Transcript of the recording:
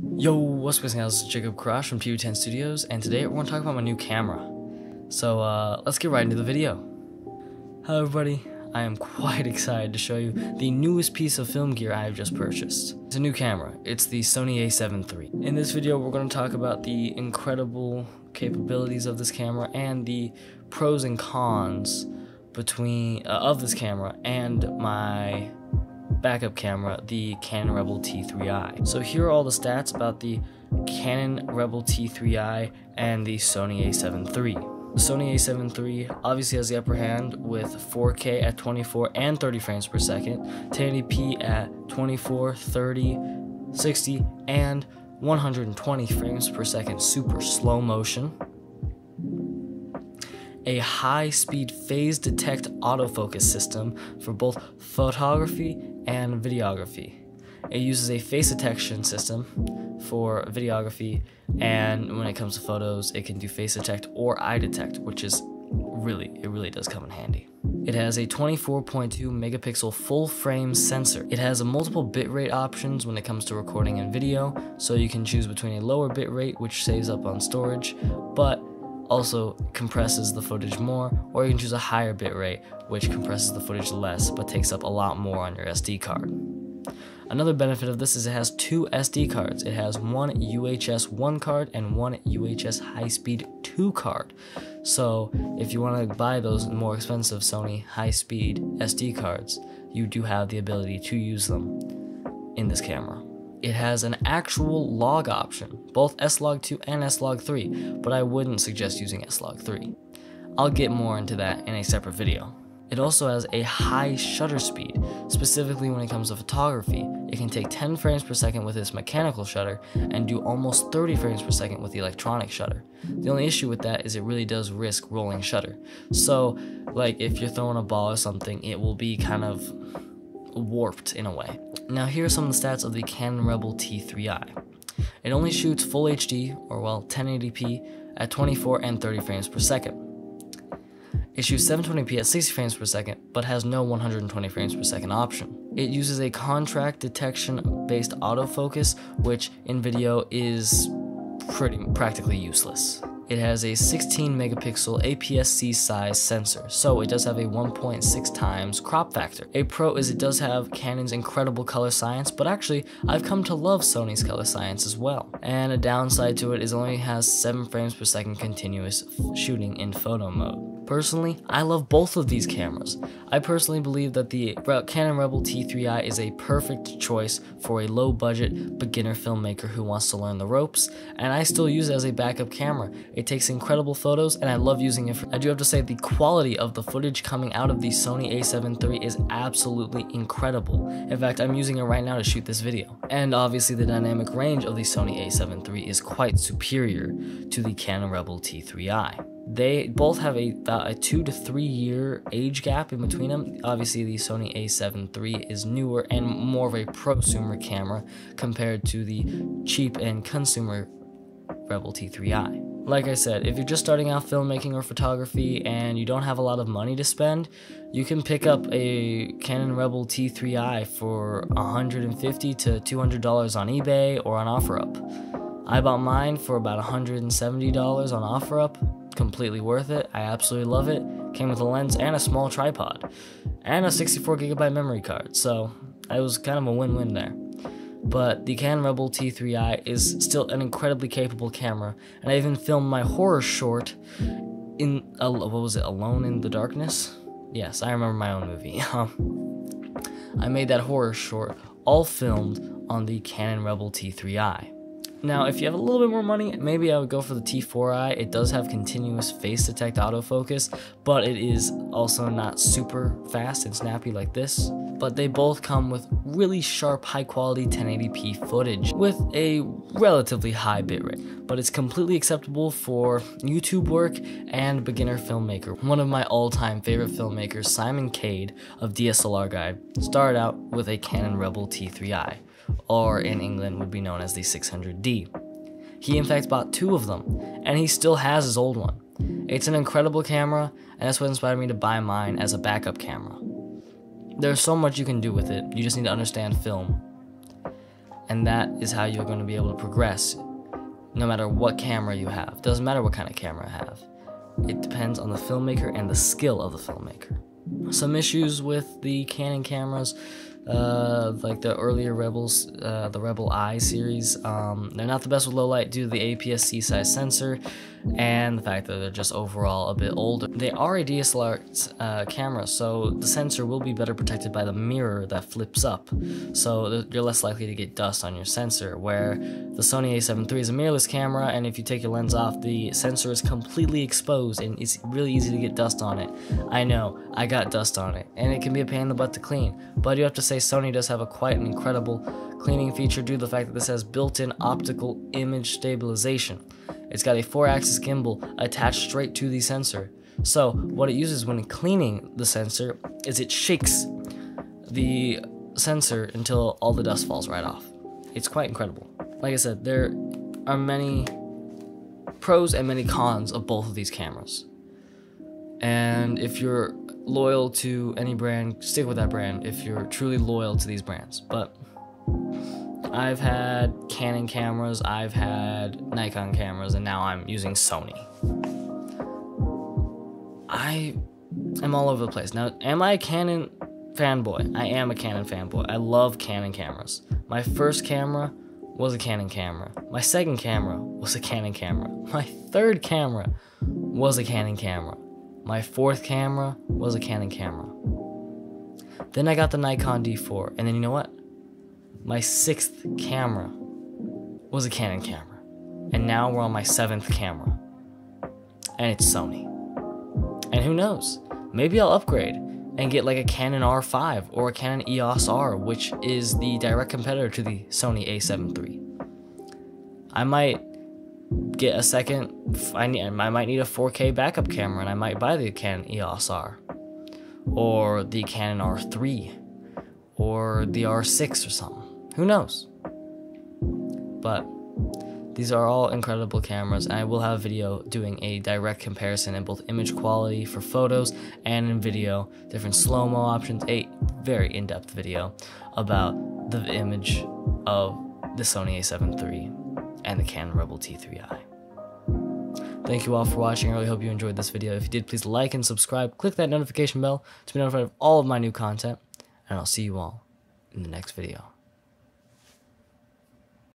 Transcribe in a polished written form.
Yo, what's up guys, it's Jacob Crush from PU10 Studios, and today we're going to talk about my new camera. So let's get right into the video. Hello everybody, I am quite excited to show you the newest piece of film gear I have just purchased. It's a new camera, it's the Sony a7 III. In this video we're going to talk about the incredible capabilities of this camera and the pros and cons of this camera and my backup camera, the Canon Rebel T3i. So here are all the stats about the Canon Rebel T3i and the Sony a7 III. The Sony a7 III obviously has the upper hand with 4K at 24 and 30 frames per second, 1080p at 24, 30, 60, and 120 frames per second super slow motion, a high-speed phase detect autofocus system for both photography and videography. It uses a face detection system for videography, and when it comes to photos, it can do face detect or eye detect, which is really does come in handy. It has a 24.2 megapixel full frame sensor. It has a multiple bitrate options when it comes to recording and video, so you can choose between a lower bitrate, which saves up on storage, but also compresses the footage more, or you can choose a higher bitrate, which compresses the footage less but takes up a lot more on your SD card. Another benefit of this is it has two SD cards. It has one UHS 1 card and one UHS high-speed 2 card. So if you want to buy those more expensive Sony high-speed SD cards, you do have the ability to use them in this camera. It has an actual log option, both S-Log2 and S-Log3, but I wouldn't suggest using S-Log3. I'll get more into that in a separate video. It also has a high shutter speed, specifically when it comes to photography. It can take 10 frames per second with its mechanical shutter and do almost 30 frames per second with the electronic shutter. The only issue with that is it really does risk rolling shutter. So, like if you're throwing a ball or something, it will be kind of warped in a way. Now here are some of the stats of the Canon Rebel T3i. It only shoots full HD, or well 1080p at 24 and 30 frames per second. It shoots 720p at 60 frames per second, but has no 120 frames per second option. It uses a contrast detection based autofocus, which in video is practically useless. It has a 16 megapixel APS-C size sensor, so it does have a 1.6 times crop factor. A pro is it does have Canon's incredible color science, but actually I've come to love Sony's color science as well. And a downside to it is it only has 7 frames per second continuous shooting in photo mode. Personally, I love both of these cameras. I personally believe that the Canon Rebel T3i is a perfect choice for a low-budget beginner filmmaker who wants to learn the ropes, and I still use it as a backup camera. It takes incredible photos, and I love using it. I do have to say the quality of the footage coming out of the Sony a7 III is absolutely incredible. In fact, I'm using it right now to shoot this video. And obviously the dynamic range of the Sony a7 III is quite superior to the Canon Rebel T3i. They both have about a 2 to 3 year age gap in between them. Obviously the Sony a7 III is newer and more of a prosumer camera compared to the cheap and consumer Rebel T3i. Like I said, if you're just starting out filmmaking or photography and you don't have a lot of money to spend, you can pick up a Canon Rebel T3i for $150 to $200 on eBay or on OfferUp. I bought mine for about $170 on OfferUp. Completely worth it. I absolutely love it. Came with a lens and a small tripod and a 64GB memory card, so it was kind of a win-win there. But the Canon Rebel T3i is still an incredibly capable camera, and I even filmed my horror short in what was it, Alone in the Darkness? Yes, I remember my own movie. I made that horror short all filmed on the Canon Rebel T3i. Now, if you have a little bit more money, maybe I would go for the T4i. It does have continuous face detect autofocus, but it is also not super fast and snappy like this. But they both come with really sharp, high-quality 1080p footage with a relatively high bitrate. But it's completely acceptable for YouTube work and beginner filmmaker. One of my all-time favorite filmmakers, Simon Cade of DSLR Guide, started out with a Canon Rebel T3i. Or in England would be known as the 600D. He in fact bought 2 of them, and he still has his old one. It's an incredible camera, and that's what inspired me to buy mine as a backup camera. There's so much you can do with it, you just need to understand film. And that is how you're going to be able to progress no matter what camera you have. Doesn't matter what kind of camera you have. It depends on the filmmaker and the skill of the filmmaker. Some issues with the Canon cameras, like the earlier Rebels, the Rebel I series, they're not the best with low light due to the APS-C size sensor and the fact that they're just overall a bit older. They are a DSLR camera, so the sensor will be better protected by the mirror that flips up, so you're less likely to get dust on your sensor, where the Sony a7 III is a mirrorless camera, and if you take your lens off, the sensor is completely exposed and it's really easy to get dust on it. I know, I got dust on it, and it can be a pain in the butt to clean, but you have to say Sony does have a quite an incredible cleaning feature due to the fact that this has built-in optical image stabilization. It's got a 4-axis gimbal attached straight to the sensor. So what it uses when cleaning the sensor is it shakes the sensor until all the dust falls right off. It's quite incredible. Like I said, there are many pros and many cons of both of these cameras. And if you're loyal to any brand, stick with that brand if you're truly loyal to these brands. But I've had Canon cameras, I've had Nikon cameras, and now I'm using Sony. I am all over the place. Now, am I a Canon fanboy? I am a Canon fanboy. I love Canon cameras. My first camera was a Canon camera. My second camera was a Canon camera. My third camera was a Canon camera. My fourth camera was a Canon camera. Then I got the Nikon D4, and then you know what? My sixth camera was a Canon camera. And now we're on my seventh camera. And it's Sony. And who knows? Maybe I'll upgrade and get like a Canon R5 or a Canon EOS R, which is the direct competitor to the Sony a7 III. I might get a second, I might need a 4K backup camera, and I might buy the Canon EOS R, or the Canon R3, or the R6 or something. Who knows? But these are all incredible cameras, and I will have a video doing a direct comparison in both image quality for photos and in video, different slow-mo options, a very in-depth video about the image of the Sony a7 III and the Canon Rebel T3i. Thank you all for watching. I really hope you enjoyed this video. If you did, please like and subscribe. Click that notification bell to be notified of all of my new content, and I'll see you all in the next video.